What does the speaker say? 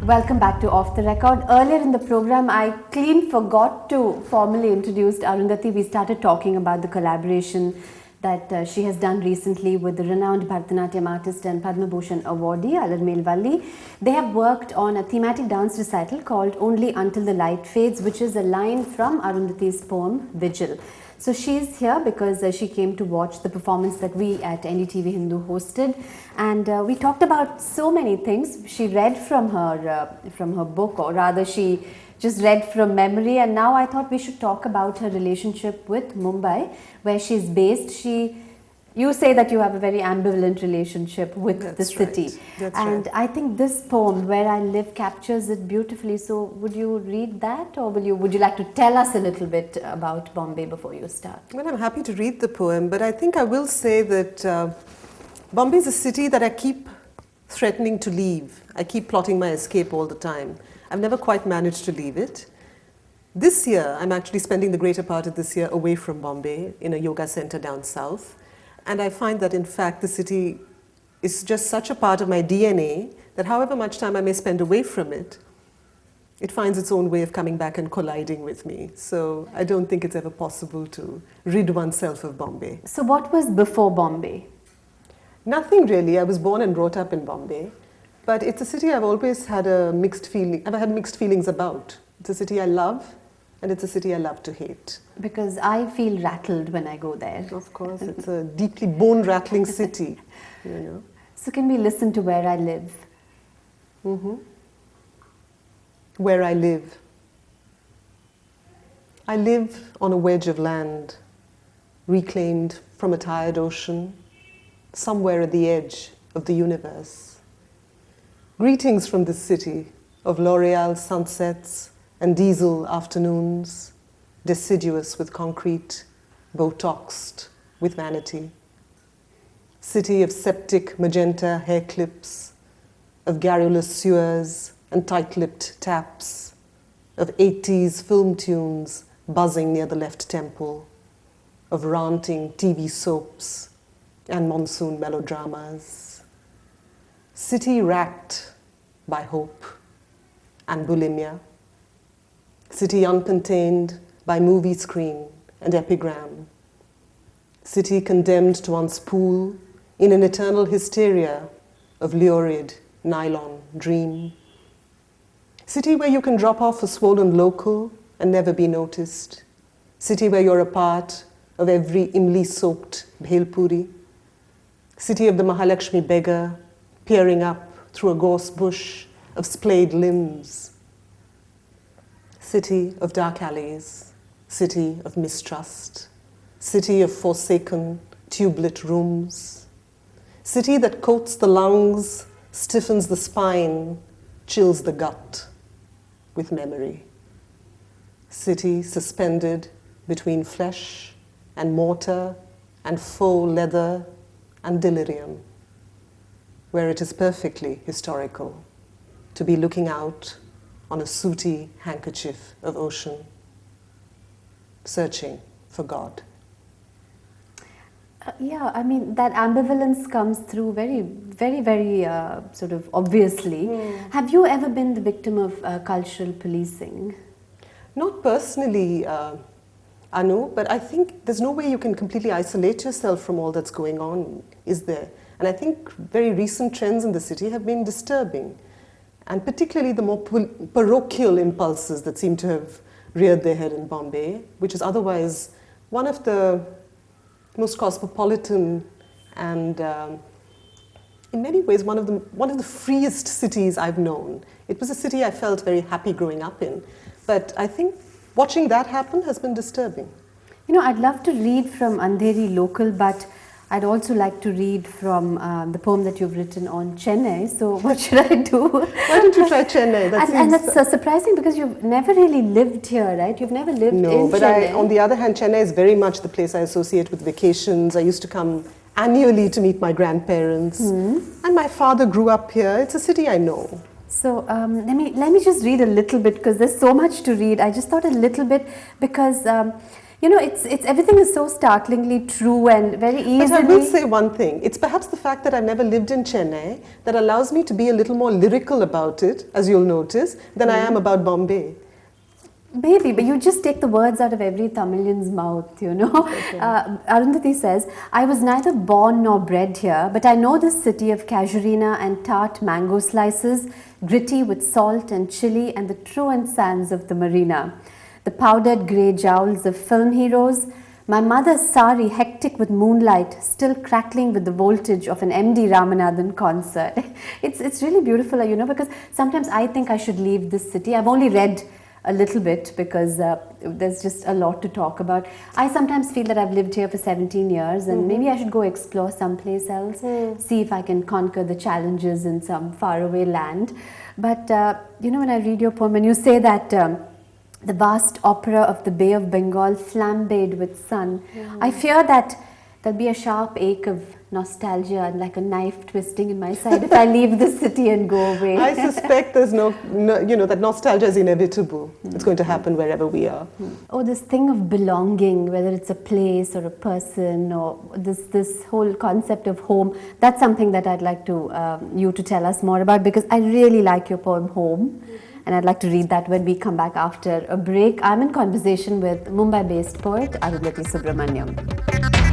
Welcome back to Off the Record. Earlier in the program, I clean forgot to formally introduce Arundhathi. We started talking about the collaboration that she has done recently with the renowned Bharatanatyam artist and Padma Bhushan awardee Alarmel Valli. They have worked on a thematic dance recital called Only Until the Light Fades, which is a line from Arundhathi's poem Vigil. So she's here because she came to watch the performance that we at Ndtv Hindu hosted, and we talked about so many things. She read from her book, or rather she just read from memory, and now I thought we should talk about her relationship with Mumbai, where she's based. You say that you have a very ambivalent relationship with the city. That's and right. I think this poem, Where I Live, captures it beautifully. So would you read that, or would you like to tell us a little bit about Bombay before you start? Well, I'm happy to read the poem, but I think I will say that Bombay is a city that I keep threatening to leave. I keep plotting my escape all the time. I've never quite managed to leave it. This year, I'm actually spending the greater part of this year away from Bombay in a yoga center down south. And I find that, in fact, the city is just such a part of my DNA that however much time I may spend away from it, it finds its own way of coming back and colliding with me. So I don't think it's ever possible to rid oneself of Bombay. So what was before Bombay? Nothing really. I was born and brought up in Bombay. But it's a city I've always had mixed feelings about. It's a city I love, and it's a city I love to hate. Because I feel rattled when I go there. Of course, it's a deeply bone-rattling city, you know. So can we listen to Where I Live? Mm-hmm. Where I live. I live on a wedge of land, reclaimed from a tired ocean, somewhere at the edge of the universe. Greetings from this city of L'Oreal sunsets and diesel afternoons, deciduous with concrete, botoxed with vanity. City of septic magenta hair clips, of garrulous sewers and tight-lipped taps, of 80s film tunes buzzing near the left temple, of ranting TV soaps and monsoon melodramas. City racked by hope and bulimia. City uncontained by movie screen and epigram. City condemned to unspool in an eternal hysteria of lurid nylon dream. City where you can drop off a swollen local and never be noticed. City where you're a part of every imli-soaked bhelpuri. City of the Mahalakshmi beggar peering up through a gorse bush of splayed limbs. City of dark alleys, city of mistrust, city of forsaken tube-lit rooms, city that coats the lungs, stiffens the spine, chills the gut with memory. City suspended between flesh and mortar and faux leather and delirium, where it is perfectly historical to be looking out on a sooty handkerchief of ocean, searching for God. Yeah, I mean, that ambivalence comes through very sort of obviously. Have you ever been the victim of cultural policing? Not personally, Anu, but I think there's no way you can completely isolate yourself from all that's going on, is there? And I think very recent trends in the city have been disturbing, and particularly the more parochial impulses that seem to have reared their head in Bombay, which is otherwise one of the most cosmopolitan and in many ways one of the freest cities I've known. It was a city I felt very happy growing up in, but I think watching that happen has been disturbing. You know, I'd love to read from Andheri Local, but I'd also like to read from the poem that you've written on Chennai. So what should I do? Why don't you try Chennai? And that's surprising because you've never really lived here, right? You've never lived in Chennai. No, but on the other hand, Chennai is very much the place I associate with vacations. I used to come annually to meet my grandparents. And my father grew up here. It's a city I know. So let me just read a little bit because there's so much to read. I just thought a little bit because You know, it's everything is so startlingly true and very easily. But I will say one thing. It's perhaps the fact that I've never lived in Chennai that allows me to be a little more lyrical about it, as you'll notice, than I am about Bombay. Maybe, but you just take the words out of every Tamilian's mouth, you know. Okay. Arundhathi says, I was neither born nor bred here, but I know this city of casuarina and tart mango slices, gritty with salt and chili and the truant sands of the marina. The powdered grey jowls of film heroes, my mother's sari hectic with moonlight, still crackling with the voltage of an MD Ramanathan concert. It's really beautiful, you know, because sometimes I think I should leave this city. I've only read a little bit because there's just a lot to talk about. I sometimes feel that I've lived here for 17 years and maybe I should go explore someplace else, see if I can conquer the challenges in some faraway land. But, you know, when I read your poem and you say that the vast opera of the Bay of Bengal flambéed with sun, I fear that there'll be a sharp ache of nostalgia and like a knife twisting in my side if I leave the city and go away. I suspect there's no, you know, that nostalgia is inevitable. It's going to happen wherever we are. Oh, this thing of belonging, whether it's a place or a person or this whole concept of home, that's something that I'd like to you to tell us more about, because I really like your poem Home. And I'd like to read that when we come back after a break. I'm in conversation with Mumbai-based poet Arundhathi Subramaniyam.